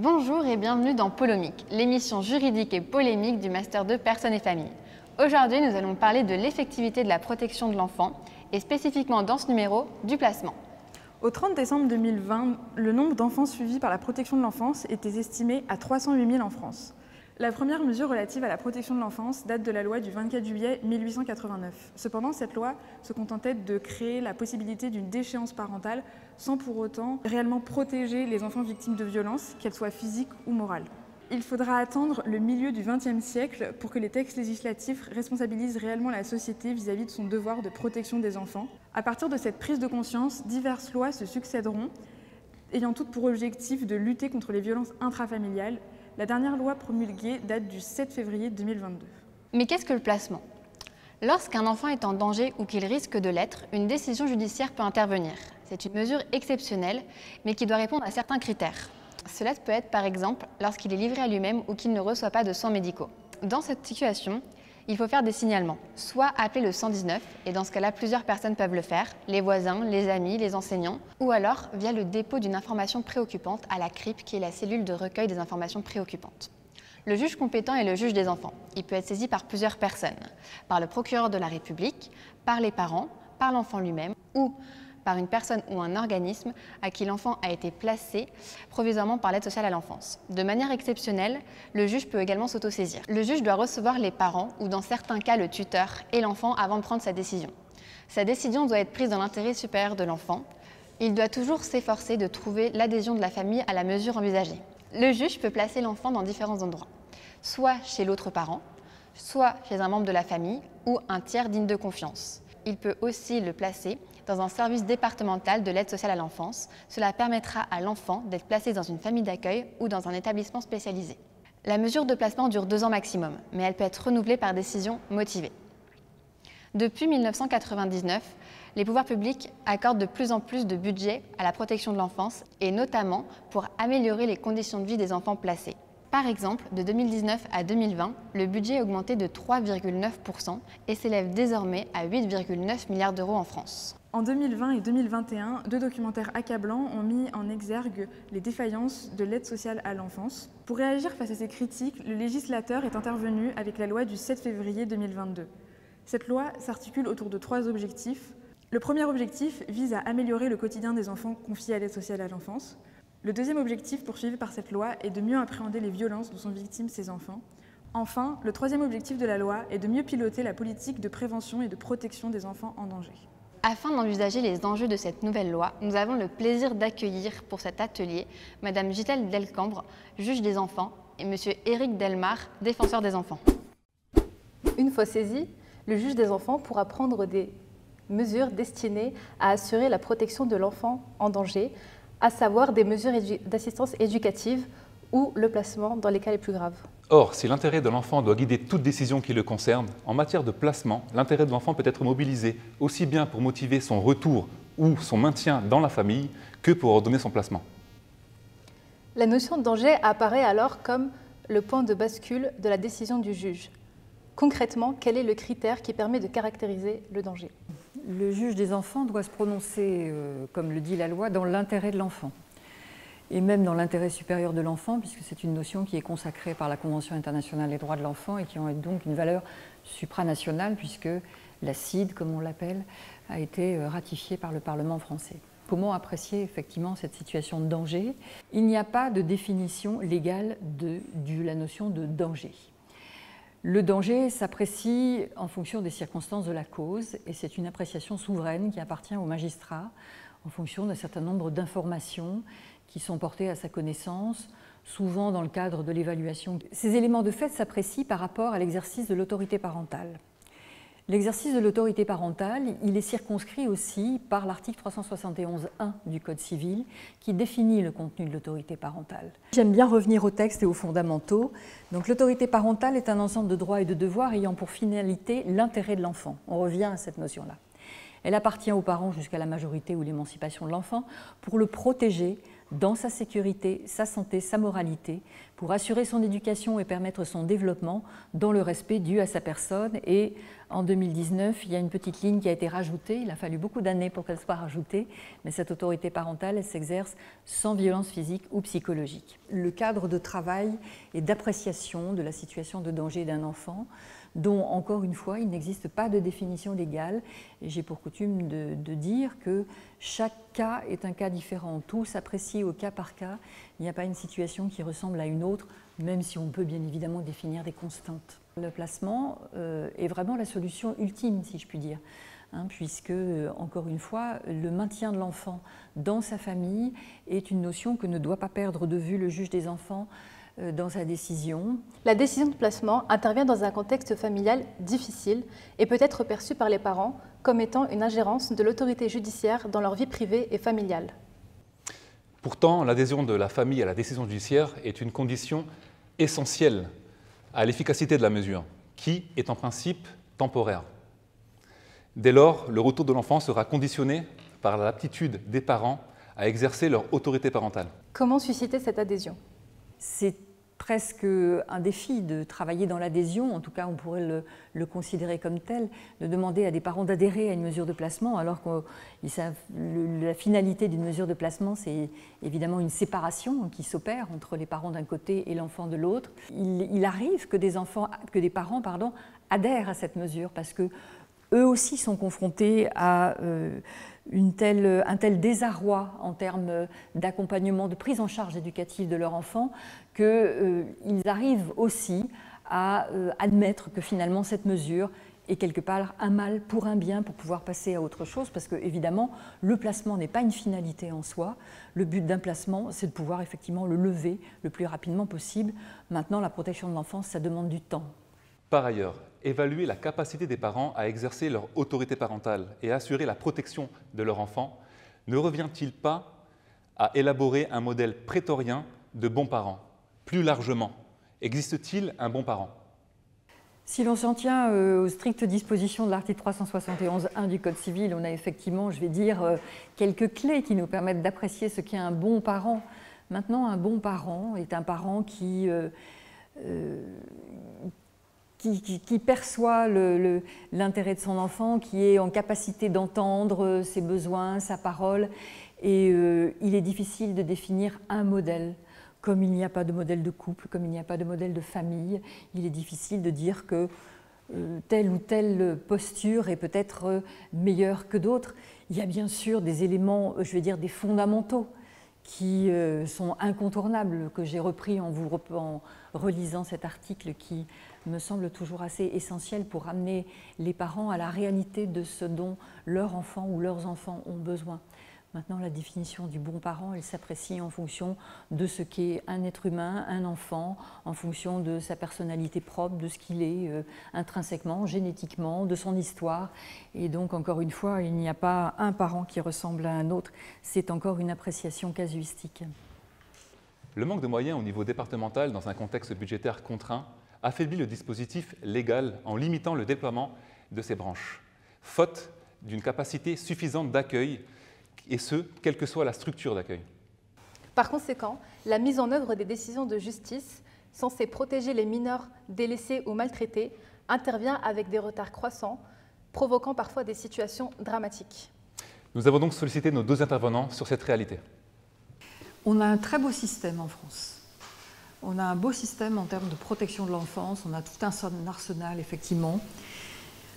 Bonjour et bienvenue dans Polomique, l'émission juridique et polémique du Master 2 Personnes et Familles. Aujourd'hui, nous allons parler de l'effectivité de la protection de l'enfant et spécifiquement dans ce numéro, du placement. Au 30 décembre 2020, le nombre d'enfants suivis par la protection de l'enfance était estimé à 308 000 en France. La première mesure relative à la protection de l'enfance date de la loi du 24 juillet 1889. Cependant, cette loi se contentait de créer la possibilité d'une déchéance parentale sans pour autant réellement protéger les enfants victimes de violences, qu'elles soient physiques ou morales. Il faudra attendre le milieu du XXe siècle pour que les textes législatifs responsabilisent réellement la société vis-à-vis de son devoir de protection des enfants. À partir de cette prise de conscience, diverses lois se succéderont, ayant toutes pour objectif de lutter contre les violences intrafamiliales. La dernière loi promulguée date du 7 février 2022. Mais qu'est-ce que le placement? Lorsqu'un enfant est en danger ou qu'il risque de l'être, une décision judiciaire peut intervenir. C'est une mesure exceptionnelle, mais qui doit répondre à certains critères. Cela peut être par exemple lorsqu'il est livré à lui-même ou qu'il ne reçoit pas de soins médicaux. Dans cette situation, il faut faire des signalements, soit appeler le 119, et dans ce cas-là, plusieurs personnes peuvent le faire, les voisins, les amis, les enseignants, ou alors via le dépôt d'une information préoccupante à la CRIP, qui est la cellule de recueil des informations préoccupantes. Le juge compétent est le juge des enfants. Il peut être saisi par plusieurs personnes, par le procureur de la République, par les parents, par l'enfant lui-même, ou par une personne ou un organisme à qui l'enfant a été placé provisoirement par l'aide sociale à l'enfance. De manière exceptionnelle, le juge peut également s'autosaisir. Le juge doit recevoir les parents ou dans certains cas le tuteur et l'enfant avant de prendre sa décision. Sa décision doit être prise dans l'intérêt supérieur de l'enfant. Il doit toujours s'efforcer de trouver l'adhésion de la famille à la mesure envisagée. Le juge peut placer l'enfant dans différents endroits, soit chez l'autre parent, soit chez un membre de la famille ou un tiers digne de confiance. Il peut aussi le placer dans un service départemental de l'aide sociale à l'enfance. Cela permettra à l'enfant d'être placé dans une famille d'accueil ou dans un établissement spécialisé. La mesure de placement dure 2 ans maximum, mais elle peut être renouvelée par décision motivée. Depuis 1999, les pouvoirs publics accordent de plus en plus de budget à la protection de l'enfance et notamment pour améliorer les conditions de vie des enfants placés. Par exemple, de 2019 à 2020, le budget a augmenté de 3,9% et s'élève désormais à 8,9 milliards d'euros en France. En 2020 et 2021, 2 documentaires accablants ont mis en exergue les défaillances de l'aide sociale à l'enfance. Pour réagir face à ces critiques, le législateur est intervenu avec la loi du 7 février 2022. Cette loi s'articule autour de 3 objectifs. Le premier objectif vise à améliorer le quotidien des enfants confiés à l'aide sociale à l'enfance. Le deuxième objectif poursuivi par cette loi est de mieux appréhender les violences dont sont victimes ces enfants. Enfin, le troisième objectif de la loi est de mieux piloter la politique de prévention et de protection des enfants en danger. Afin d'envisager les enjeux de cette nouvelle loi, nous avons le plaisir d'accueillir pour cet atelier Madame Gisèle Delcambre, juge des enfants, et Monsieur Éric Delmar, défenseur des enfants. Une fois saisi, le juge des enfants pourra prendre des mesures destinées à assurer la protection de l'enfant en danger, à savoir des mesures d'assistance éducative ou le placement dans les cas les plus graves. Or, si l'intérêt de l'enfant doit guider toute décision qui le concerne, en matière de placement, l'intérêt de l'enfant peut être mobilisé aussi bien pour motiver son retour ou son maintien dans la famille que pour ordonner son placement. La notion de danger apparaît alors comme le point de bascule de la décision du juge. Concrètement, quel est le critère qui permet de caractériser le danger ? Le juge des enfants doit se prononcer, comme le dit la loi, dans l'intérêt de l'enfant. Et même dans l'intérêt supérieur de l'enfant, puisque c'est une notion qui est consacrée par la Convention internationale des droits de l'enfant et qui a donc une valeur supranationale, puisque la CIDE, comme on l'appelle, a été ratifiée par le Parlement français. Comment apprécier effectivement cette situation de danger? Il n'y a pas de définition légale de la notion de danger. Le danger s'apprécie en fonction des circonstances de la cause et c'est une appréciation souveraine qui appartient au magistrat en fonction d'un certain nombre d'informations qui sont portées à sa connaissance, souvent dans le cadre de l'évaluation. Ces éléments de fait s'apprécient par rapport à l'exercice de l'autorité parentale. L'exercice de l'autorité parentale, il est circonscrit aussi par l'article 371.1 du Code civil qui définit le contenu de l'autorité parentale. J'aime bien revenir au texte et aux fondamentaux. Donc l'autorité parentale est un ensemble de droits et de devoirs ayant pour finalité l'intérêt de l'enfant. On revient à cette notion-là. Elle appartient aux parents jusqu'à la majorité ou l'émancipation de l'enfant pour le protéger dans sa sécurité, sa santé, sa moralité, pour assurer son éducation et permettre son développement dans le respect dû à sa personne. Et en 2019, il y a une petite ligne qui a été rajoutée. Il a fallu beaucoup d'années pour qu'elle soit rajoutée, mais cette autorité parentale, elle s'exerce sans violence physique ou psychologique. Le cadre de travail et d'appréciation de la situation de danger d'un enfant, dont, encore une fois, il n'existe pas de définition légale. Et j'ai pour coutume de dire que chaque cas est un cas différent. Tout s'apprécie au cas par cas. Il n'y a pas une situation qui ressemble à une autre, même si on peut bien évidemment définir des constantes. Le placement est vraiment la solution ultime, si je puis dire, puisque, encore une fois, le maintien de l'enfant dans sa famille est une notion que ne doit pas perdre de vue le juge des enfants dans sa décision. La décision de placement intervient dans un contexte familial difficile et peut être perçue par les parents comme étant une ingérence de l'autorité judiciaire dans leur vie privée et familiale. Pourtant, l'adhésion de la famille à la décision judiciaire est une condition essentielle à l'efficacité de la mesure, qui est en principe temporaire. Dès lors, le retour de l'enfant sera conditionné par l'aptitude des parents à exercer leur autorité parentale. Comment susciter cette adhésion ? C'est presque un défi de travailler dans l'adhésion, en tout cas on pourrait le considérer comme tel, de demander à des parents d'adhérer à une mesure de placement, alors que la finalité d'une mesure de placement, c'est évidemment une séparation qui s'opère entre les parents d'un côté et l'enfant de l'autre. Il arrive que des parents adhèrent à cette mesure, parce que eux aussi sont confrontés à un tel désarroi en termes d'accompagnement, de prise en charge éducative de leur enfant, qu'ils arrivent aussi à admettre que finalement cette mesure est quelque part un mal pour un bien, pour pouvoir passer à autre chose, parce que évidemment le placement n'est pas une finalité en soi. Le but d'un placement, c'est de pouvoir effectivement le lever le plus rapidement possible. Maintenant, la protection de l'enfance, ça demande du temps. Par ailleurs, évaluer la capacité des parents à exercer leur autorité parentale et à assurer la protection de leur enfant ne revient-il pas à élaborer un modèle prétorien de bons parents? Plus largement, existe-t-il un bon parent? Si l'on s'en tient aux strictes dispositions de l'article 371.1 du Code civil, on a effectivement, je vais dire, quelques clés qui nous permettent d'apprécier ce qu'est un bon parent. Maintenant, un bon parent est un parent qui perçoit l'intérêt de son enfant, qui est en capacité d'entendre ses besoins, sa parole. Et il est difficile de définir un modèle. Comme il n'y a pas de modèle de couple, comme il n'y a pas de modèle de famille, il est difficile de dire que telle ou telle posture est peut-être meilleure que d'autres. Il y a bien sûr des éléments, je vais dire des fondamentaux, qui sont incontournables, que j'ai repris en relisant cet article qui me semble toujours assez essentiel pour amener les parents à la réalité de ce dont leur enfant ou leurs enfants ont besoin. Maintenant, la définition du bon parent, elle s'apprécie en fonction de ce qu'est un être humain, un enfant, en fonction de sa personnalité propre, de ce qu'il est intrinsèquement, génétiquement, de son histoire. Et donc, encore une fois, il n'y a pas un parent qui ressemble à un autre. C'est encore une appréciation casuistique. Le manque de moyens au niveau départemental dans un contexte budgétaire contraint affaiblit le dispositif légal en limitant le déploiement de ces branches, faute d'une capacité suffisante d'accueil, et ce, quelle que soit la structure d'accueil. Par conséquent, la mise en œuvre des décisions de justice censées protéger les mineurs délaissés ou maltraités intervient avec des retards croissants, provoquant parfois des situations dramatiques. Nous avons donc sollicité nos deux intervenants sur cette réalité. On a un très beau système en France. On a un beau système en termes de protection de l'enfance, on a tout un arsenal effectivement,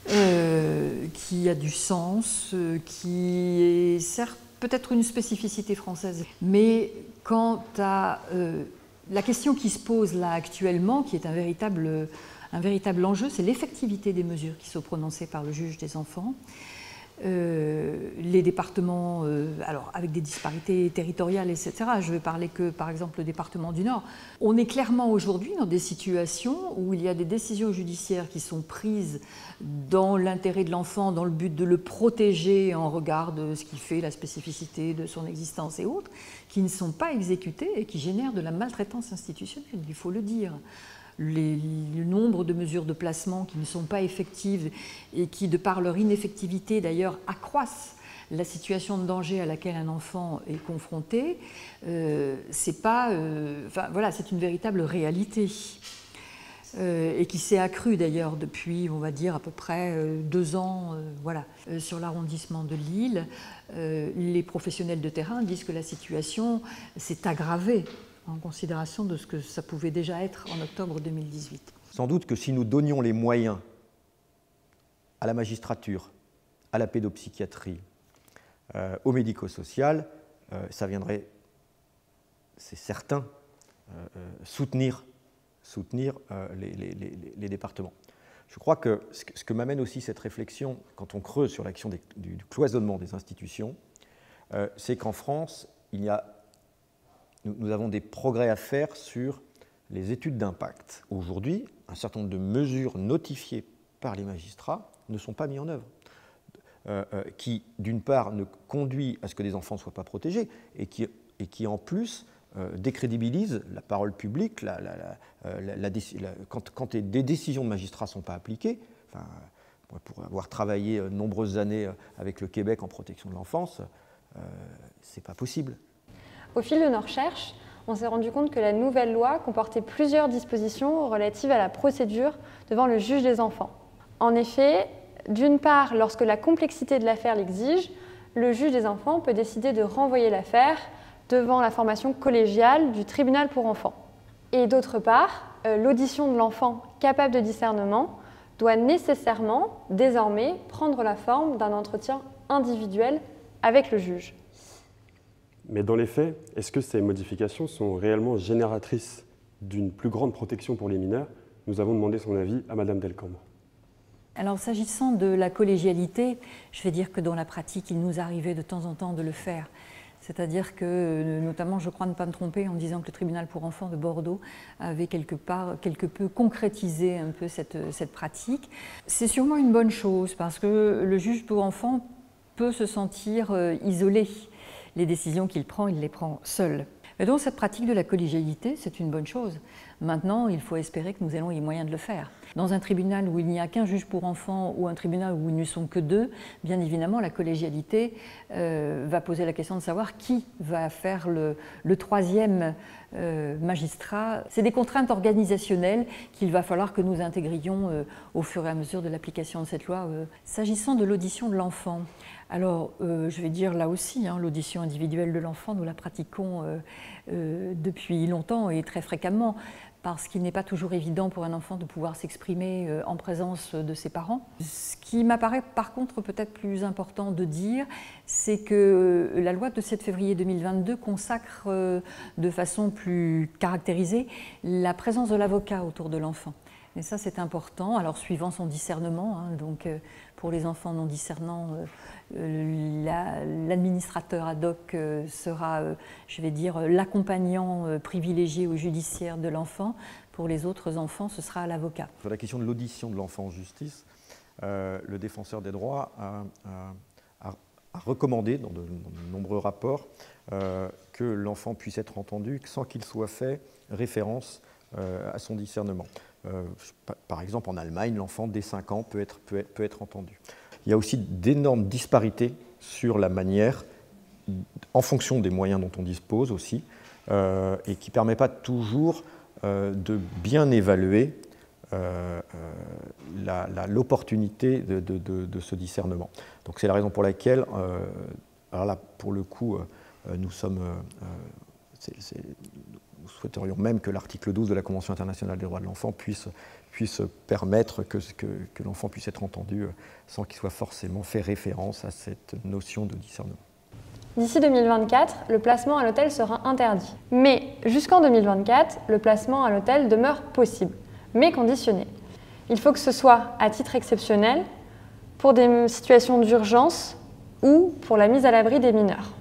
qui a du sens, qui est certes peut-être une spécificité française, mais quant à la question qui se pose là actuellement, qui est un véritable enjeu, c'est l'effectivité des mesures qui sont prononcées par le juge des enfants. Les départements, alors avec des disparités territoriales, etc. Je vais parler que, par exemple, le département du Nord. On est clairement aujourd'hui dans des situations où il y a des décisions judiciaires qui sont prises dans l'intérêt de l'enfant, dans le but de le protéger en regard de ce qui fait la spécificité de son existence et autres, qui ne sont pas exécutées et qui génèrent de la maltraitance institutionnelle, il faut le dire. Le nombre de mesures de placement qui ne sont pas effectives et qui, de par leur ineffectivité d'ailleurs, accroissent la situation de danger à laquelle un enfant est confronté, c'est une véritable réalité. Et qui s'est accrue d'ailleurs depuis, on va dire, à peu près 2 ans sur l'arrondissement de Lille. Les professionnels de terrain disent que la situation s'est aggravée en considération de ce que ça pouvait déjà être en octobre 2018. Sans doute que si nous donnions les moyens à la magistrature, à la pédopsychiatrie, au médico-social, ça viendrait, c'est certain, soutenir les départements. Je crois que ce que m'amène aussi cette réflexion, quand on creuse sur l'action du cloisonnement des institutions, c'est qu'en France, nous avons des progrès à faire sur les études d'impact. Aujourd'hui, un certain nombre de mesures notifiées par les magistrats ne sont pas mises en œuvre, qui, d'une part, ne conduit à ce que des enfants ne soient pas protégés et qui en plus, décrédibilise la parole publique quand des décisions de magistrats ne sont pas appliquées. Enfin, pour avoir travaillé de nombreuses années avec le Québec en protection de l'enfance, c'est pas possible. Au fil de nos recherches, on s'est rendu compte que la nouvelle loi comportait plusieurs dispositions relatives à la procédure devant le juge des enfants. En effet, d'une part, lorsque la complexité de l'affaire l'exige, le juge des enfants peut décider de renvoyer l'affaire devant la formation collégiale du tribunal pour enfants. Et d'autre part, l'audition de l'enfant capable de discernement doit nécessairement, désormais, prendre la forme d'un entretien individuel avec le juge. Mais dans les faits, est-ce que ces modifications sont réellement génératrices d'une plus grande protection pour les mineurs? Nous avons demandé son avis à Madame Delcambre. Alors, s'agissant de la collégialité, je vais dire que dans la pratique, il nous arrivait de temps en temps de le faire. C'est-à-dire que, notamment, je crois ne pas me tromper en disant que le tribunal pour enfants de Bordeaux avait quelque peu concrétisé un peu cette pratique. C'est sûrement une bonne chose parce que le juge pour enfants peut se sentir isolé. Les décisions qu'il prend, il les prend seul. Et donc cette pratique de la collégialité, c'est une bonne chose. Maintenant, il faut espérer que nous ayons les moyens de le faire. Dans un tribunal où il n'y a qu'un juge pour enfants ou un tribunal où ils ne sont que 2, bien évidemment, la collégialité va poser la question de savoir qui va faire le 3e magistrat. C'est des contraintes organisationnelles qu'il va falloir que nous intégrions au fur et à mesure de l'application de cette loi. S'agissant de l'audition de l'enfant, alors je vais dire là aussi, l'audition individuelle de l'enfant, nous la pratiquons depuis longtemps et très fréquemment, parce qu'il n'est pas toujours évident pour un enfant de pouvoir s'exprimer en présence de ses parents. Ce qui m'apparaît par contre peut-être plus important de dire, c'est que la loi de 7 février 2022 consacre de façon plus caractérisée la présence de l'avocat autour de l'enfant. Et ça, c'est important, alors suivant son discernement, donc pour les enfants non discernants, l'administrateur ad hoc sera, je vais dire, l'accompagnant privilégié au judiciaire de l'enfant. Pour les autres enfants, ce sera l'avocat. Sur la question de l'audition de l'enfant en justice, le défenseur des droits a recommandé dans de nombreux rapports que l'enfant puisse être entendu sans qu'il soit fait référence à son discernement. Par exemple, en Allemagne, l'enfant dès 5 ans peut être entendu. Il y a aussi d'énormes disparités sur la manière, en fonction des moyens dont on dispose aussi, et qui ne permet pas toujours de bien évaluer l'opportunité de ce discernement. Donc c'est la raison pour laquelle, alors là, pour le coup, nous souhaiterions même que l'article 12 de la Convention internationale des droits de l'enfant puisse permettre que l'enfant puisse être entendu sans qu'il soit forcément fait référence à cette notion de discernement. D'ici 2024, le placement à l'hôtel sera interdit. Mais jusqu'en 2024, le placement à l'hôtel demeure possible, mais conditionné. Il faut que ce soit à titre exceptionnel, pour des situations d'urgence ou pour la mise à l'abri des mineurs.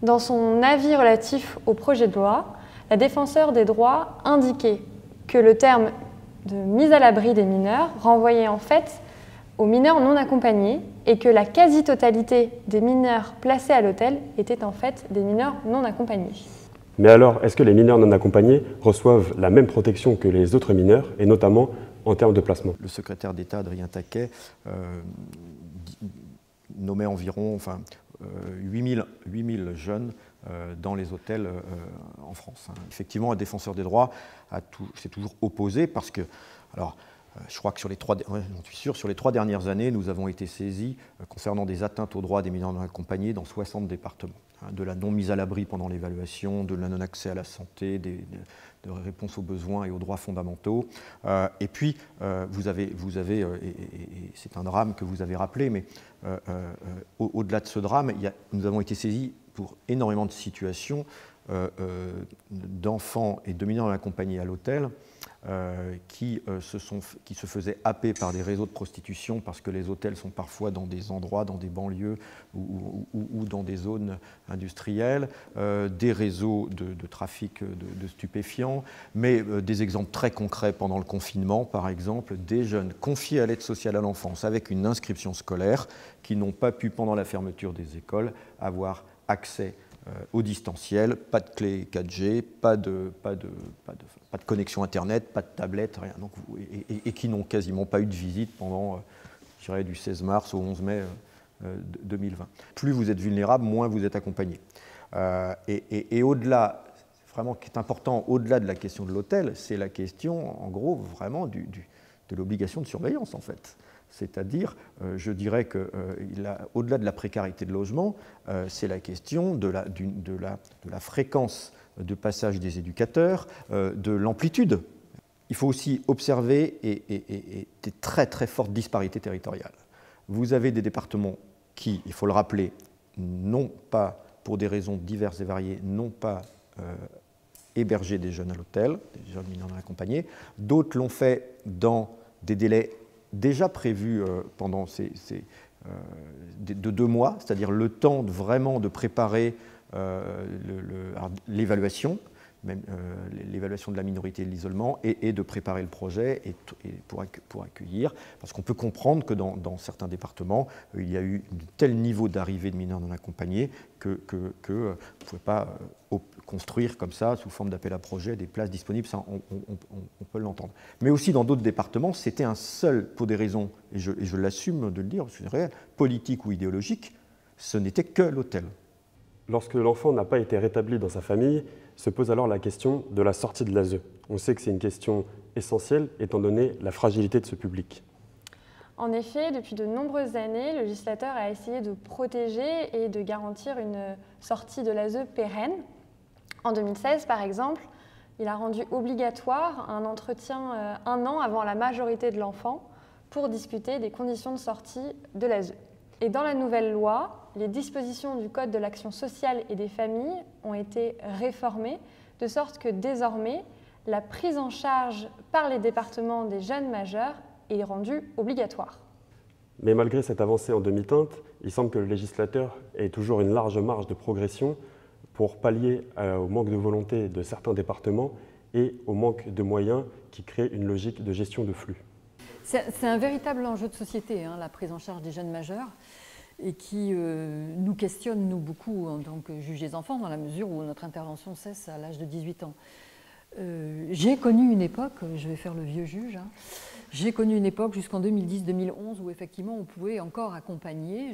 Dans son avis relatif au projet de loi, la défenseure des droits indiquait que le terme de mise à l'abri des mineurs renvoyait en fait aux mineurs non accompagnés et que la quasi-totalité des mineurs placés à l'hôtel étaient en fait des mineurs non accompagnés. Mais alors, est-ce que les mineurs non accompagnés reçoivent la même protection que les autres mineurs, et notamment en termes de placement? Le secrétaire d'État, Adrien Taquet, nommait environ 8000 jeunes dans les hôtels en France. Effectivement, un défenseur des droits s'est toujours opposé parce que, alors, je crois que sur les 3 dernières années, nous avons été saisis concernant des atteintes aux droits des mineurs non accompagnés dans 60 départements. De la non-mise à l'abri pendant l'évaluation, de la non-accès à la santé, de réponse aux besoins et aux droits fondamentaux. Et puis, vous avez et c'est un drame que vous avez rappelé, mais au-delà de ce drame, nous avons été saisis pour énormément de situations d'enfants et de mineurs non accompagnés à l'hôtel qui se faisaient happer par des réseaux de prostitution parce que les hôtels sont parfois dans des endroits, dans des banlieues ou dans des zones industrielles, des réseaux de trafic de stupéfiants, mais des exemples très concrets pendant le confinement, par exemple, des jeunes confiés à l'aide sociale à l'enfance avec une inscription scolaire qui n'ont pas pu, pendant la fermeture des écoles, avoir accès au distanciel, pas de clé 4G, pas de connexion Internet, pas de tablette, rien. Donc, et qui n'ont quasiment pas eu de visite pendant, je dirais, du 16 mars au 11 mai 2020. Plus vous êtes vulnérable, moins vous êtes accompagné. Et au-delà, vraiment, ce qui est important, au-delà de la question de l'hôtel, c'est la question, en gros, vraiment de l'obligation de surveillance, en fait. C'est-à-dire, je dirais qu'au-delà de la précarité de logement, c'est la question de la fréquence de passage des éducateurs, de l'amplitude. Il faut aussi observer des très très fortes disparités territoriales. Vous avez des départements qui, il faut le rappeler, non pas, pour des raisons diverses et variées, n'ont pas hébergé des jeunes à l'hôtel, des jeunes mineurs non accompagnés. D'autres l'ont fait dans des délais déjà prévu pendant de 2 mois, c'est-à-dire le temps vraiment de préparer l'évaluation, l'évaluation de la minorité et de l'isolement, et de préparer le projet pour accueillir, parce qu'on peut comprendre que dans certains départements, il y a eu un tel niveau d'arrivée de mineurs non accompagnés que vous ne pouvez pas construire comme ça, sous forme d'appel à projet, des places disponibles, ça on peut l'entendre. Mais aussi dans d'autres départements, c'était un seul, pour des raisons, et je l'assume de le dire, c'est réel, politique ou idéologique, ce n'était que l'hôtel. Lorsque l'enfant n'a pas été rétabli dans sa famille, se pose alors la question de la sortie de l'ASE. On sait que c'est une question essentielle, étant donné la fragilité de ce public. En effet, depuis de nombreuses années, le législateur a essayé de protéger et de garantir une sortie de l'ASE pérenne. En 2016, par exemple, il a rendu obligatoire un entretien 1 an avant la majorité de l'enfant pour discuter des conditions de sortie de l'ASE. Et dans la nouvelle loi, les dispositions du Code de l'action sociale et des familles ont été réformées, de sorte que désormais, la prise en charge par les départements des jeunes majeurs est rendue obligatoire. Mais malgré cette avancée en demi-teinte, il semble que le législateur ait toujours une large marge de progression pour pallier au manque de volonté de certains départements et au manque de moyens qui crée une logique de gestion de flux. C'est un véritable enjeu de société, la prise en charge des jeunes majeurs, et qui nous questionne, nous, beaucoup, en tant que juges des enfants, dans la mesure où notre intervention cesse à l'âge de 18 ans. J'ai connu une époque, je vais faire le vieux juge, j'ai connu une époque jusqu'en 2010-2011 où effectivement on pouvait encore accompagner,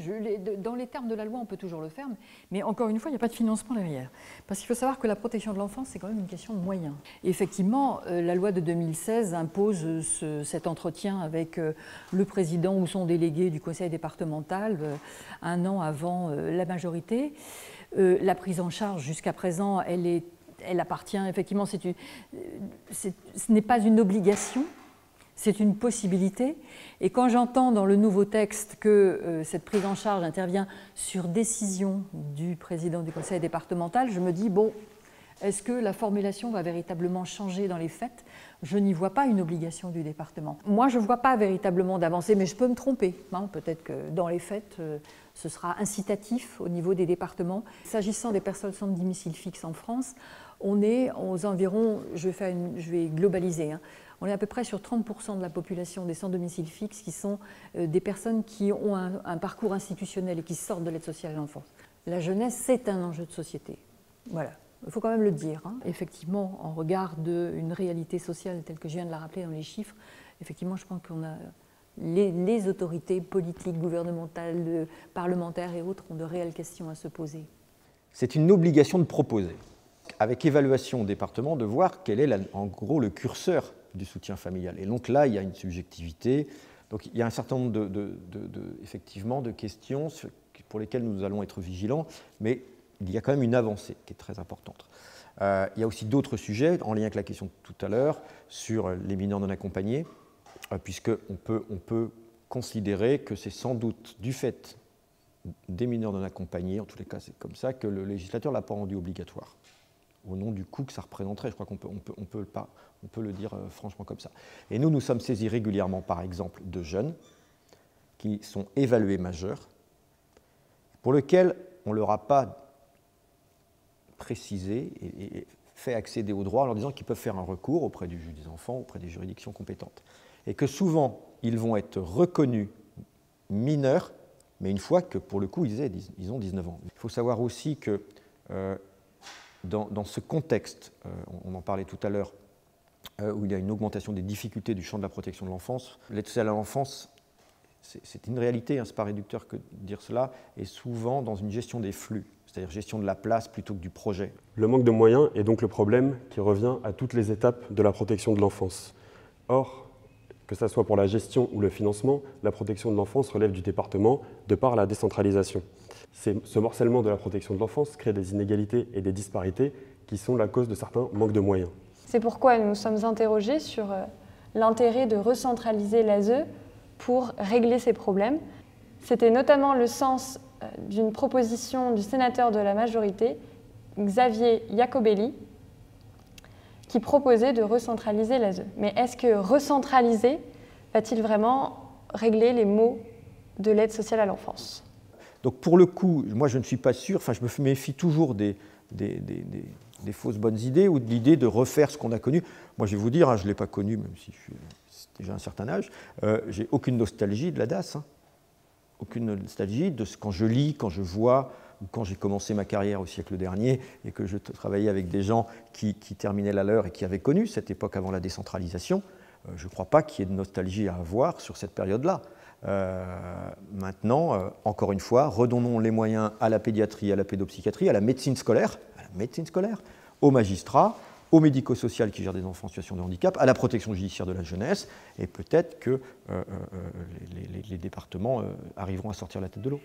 dans les termes de la loi on peut toujours le faire, mais encore une fois il n'y a pas de financement derrière. Parce qu'il faut savoir que la protection de l'enfance c'est quand même une question de moyens. Et effectivement la loi de 2016 impose cet entretien avec le président ou son délégué du conseil départemental 1 an avant la majorité. La prise en charge jusqu'à présent elle appartient, effectivement, ce n'est pas une obligation, c'est une possibilité. Et quand j'entends dans le nouveau texte que cette prise en charge intervient sur décision du président du conseil départemental, je me dis, bon, est-ce que la formulation va véritablement changer dans les faits? Je n'y vois pas une obligation du département. Moi, je ne vois pas véritablement d'avancée, mais je peux me tromper. Peut-être que dans les faits, ce sera incitatif au niveau des départements. S'agissant des personnes sans domicile fixe en France, on est aux environs, je vais globaliser, on est à peu près sur 30% de la population des sans domicile fixe qui sont des personnes qui ont un parcours institutionnel et qui sortent de l'aide sociale à l'enfance. La jeunesse, c'est un enjeu de société. Voilà, il faut quand même le dire. Effectivement, en regard d'une réalité sociale telle que je viens de la rappeler dans les chiffres, effectivement, je pense qu'on a les autorités politiques, gouvernementales, parlementaires et autres ont de réelles questions à se poser. C'est une obligation de proposer, avec évaluation au département, de voir quel est en gros le curseur du soutien familial. Et donc là, il y a une subjectivité. Donc il y a un certain nombre effectivement, de questions pour lesquelles nous allons être vigilants, mais il y a quand même une avancée qui est très importante. Il y a aussi d'autres sujets, en lien avec la question de tout à l'heure, sur les mineurs non accompagnés, puisqu'on peut considérer que c'est sans doute du fait des mineurs non accompagnés, en tous les cas c'est comme ça, que le législateur ne l'a pas rendu obligatoire, au nom du coût que ça représenterait. Je crois qu'on peut le dire franchement comme ça. Et nous sommes saisis régulièrement, par exemple, de jeunes qui sont évalués majeurs, pour lesquels on ne leur a pas précisé et fait accéder aux droits en leur disant qu'ils peuvent faire un recours auprès du juge des enfants, auprès des juridictions compétentes. Et que souvent, ils vont être reconnus mineurs, mais une fois que, pour le coup, ils ont 19 ans. Il faut savoir aussi que dans ce contexte, on en parlait tout à l'heure, où il y a une augmentation des difficultés du champ de la protection de l'enfance, l'aide sociale à l'enfance, c'est une réalité, hein, c'est pas réducteur que de dire cela, est souvent dans une gestion des flux, c'est-à-dire gestion de la place plutôt que du projet. Le manque de moyens est donc le problème qui revient à toutes les étapes de la protection de l'enfance. Or, que ce soit pour la gestion ou le financement, la protection de l'enfance relève du département de par la décentralisation. Ce morcellement de la protection de l'enfance crée des inégalités et des disparités qui sont la cause de certains manques de moyens. C'est pourquoi nous nous sommes interrogés sur l'intérêt de recentraliser l'ASE pour régler ces problèmes. C'était notamment le sens d'une proposition du sénateur de la majorité, Xavier Iacobelli, qui proposait de recentraliser l'ASE. Mais est-ce que recentraliser va-t-il vraiment régler les maux de l'aide sociale à l'enfance? Donc pour le coup, moi je ne suis pas sûr, je me méfie toujours des fausses bonnes idées ou de l'idée de refaire ce qu'on a connu. Moi je vais vous dire, hein, je ne l'ai pas connu, même si c'est déjà un certain âge, j'ai aucune nostalgie de la DAS, hein. Aucune nostalgie de ce quand je lis, quand je vois, ou quand j'ai commencé ma carrière au siècle dernier et que je travaillais avec des gens qui terminaient la leur et qui avaient connu cette époque avant la décentralisation. Je ne crois pas qu'il y ait de nostalgie à avoir sur cette période-là. Maintenant, encore une fois, redonnons les moyens à la pédiatrie, à la pédopsychiatrie, à la médecine scolaire, aux magistrats, au médico-social qui gère des enfants en situation de handicap, à la protection judiciaire de la jeunesse, et peut-être que les départements arriveront à sortir la tête de l'eau.